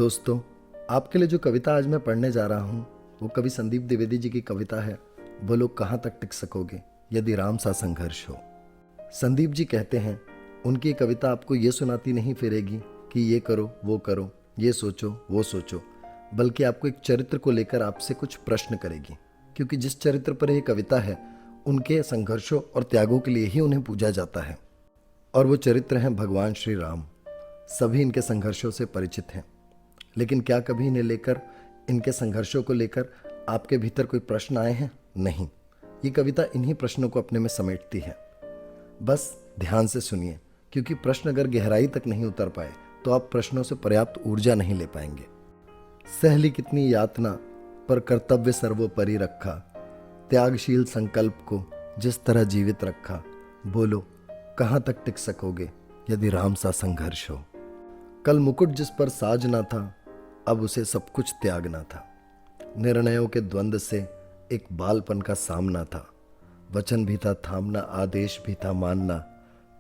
दोस्तों, आपके लिए जो कविता आज मैं पढ़ने जा रहा हूँ वो कवि संदीप द्विवेदी जी की कविता है। बोलो कहाँ तक टिक सकोगे यदि राम सा संघर्ष हो। संदीप जी कहते हैं उनकी ये कविता आपको ये सुनाती नहीं फिरेगी कि ये करो, ये सोचो वो सोचो, बल्कि आपको एक चरित्र को लेकर आपसे कुछ प्रश्न करेगी, क्योंकि जिस चरित्र पर यह कविता है उनके संघर्षों और त्यागों के लिए ही उन्हें पूजा जाता है, और वो चरित्र हैं भगवान श्री राम। सभी इनके संघर्षों से परिचित हैं, लेकिन क्या कभी इन्हें लेकर, इनके संघर्षों को लेकर आपके भीतर कोई प्रश्न आए हैं? नहीं, ये कविता इन्हीं प्रश्नों को अपने में समेटती है। बस ध्यान से सुनिए, क्योंकि प्रश्न अगर गहराई तक नहीं उतर पाए तो आप प्रश्नों से पर्याप्त ऊर्जा नहीं ले पाएंगे। सहली कितनी यातना पर कर्तव्य सर्वोपरि रखा, त्यागशील संकल्प को जिस तरह जीवित रखा। बोलो कहाँ तक टिक सकोगे यदि राम सा संघर्ष हो। कल मुकुट जिस पर साजना था, अब उसे सब कुछ त्यागना था। निर्णयों के द्वंद्व से एक बालपन का सामना था। वचन भी था थामना, आदेश भी था मानना।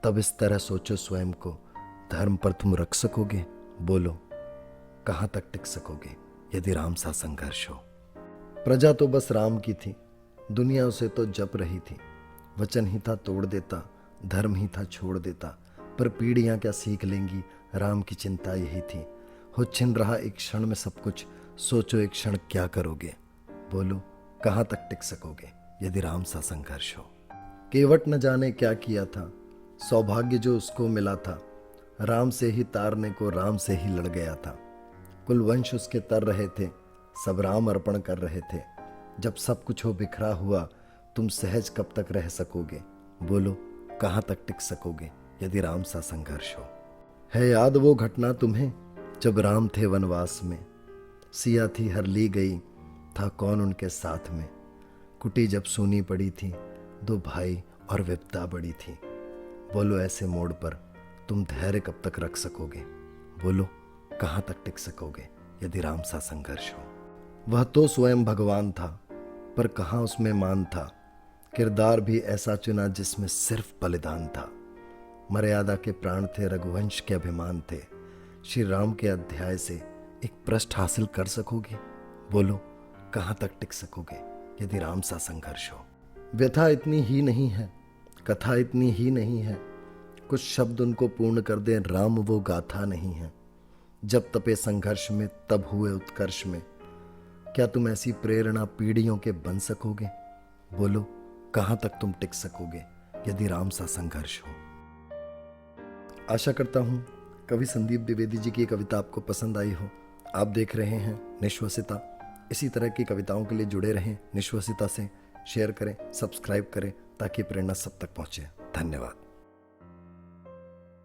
तब इस तरह सोचो स्वयं को, धर्म पर तुम रख सकोगे। बोलो कहाँ तक टिक सकोगे यदि राम सा संघर्ष हो। प्रजा तो बस राम की थी, दुनिया उसे तो जप रही थी। वचन ही था तोड़ देता, धर्म ही था छोड़ देता। पर पीढ़ियां क्या सीख लेंगी, राम की चिंता यही थी। हो छिन रहा एक क्षण में सब कुछ, सोचो एक क्षण क्या करोगे। बोलो कहाँ तक टिक सकोगे यदि राम सा संघर्ष हो। केवट न जाने क्या किया था, सौभाग्य जो उसको मिला था। राम से ही तारने को राम से ही लड़ गया था। कुलवंश उसके तर रहे थे, सब राम अर्पण कर रहे थे। जब सब कुछ हो बिखरा हुआ, तुम सहज कब तक रह सकोगे। बोलो कहाँ तक टिक सकोगे यदि राम सा संघर्ष हो। है याद वो घटना तुम्हें जब राम थे वनवास में। सिया थी हर ली गई, था कौन उनके साथ में। कुटी जब सूनी पड़ी थी, दो भाई और विपदा बड़ी थी। बोलो ऐसे मोड़ पर तुम धैर्य कब तक रख सकोगे। बोलो कहाँ तक टिक सकोगे यदि राम सा संघर्ष हो। वह तो स्वयं भगवान था, पर कहाँ उसमें मान था। किरदार भी ऐसा चुना जिसमें सिर्फ बलिदान था। मर्यादा के प्राण थे, रघुवंश के अभिमान थे। श्री राम के अध्याय से एक पृष्ठ हासिल कर सकोगे। बोलो कहाँ तक टिक सकोगे यदि राम सा संघर्ष हो। व्यथा इतनी ही नहीं है, कथा इतनी ही नहीं है। कुछ शब्द उनको पूर्ण कर दें, राम वो गाथा नहीं है। जब तपे संघर्ष में तब हुए उत्कर्ष में। क्या तुम ऐसी प्रेरणा पीढ़ियों के बन सकोगे। बोलो कहाँ तक तुम टिक सकोगे यदि राम सा संघर्ष हो। आशा करता हूँ कवि संदीप द्विवेदी जी की कविता आपको पसंद आई हो। आप देख रहे हैं निश्वसिता। इसी तरह की कविताओं के लिए जुड़े रहें निश्वसिता से। शेयर करें, सब्सक्राइब करें, ताकि प्रेरणा सब तक पहुँचे। धन्यवाद।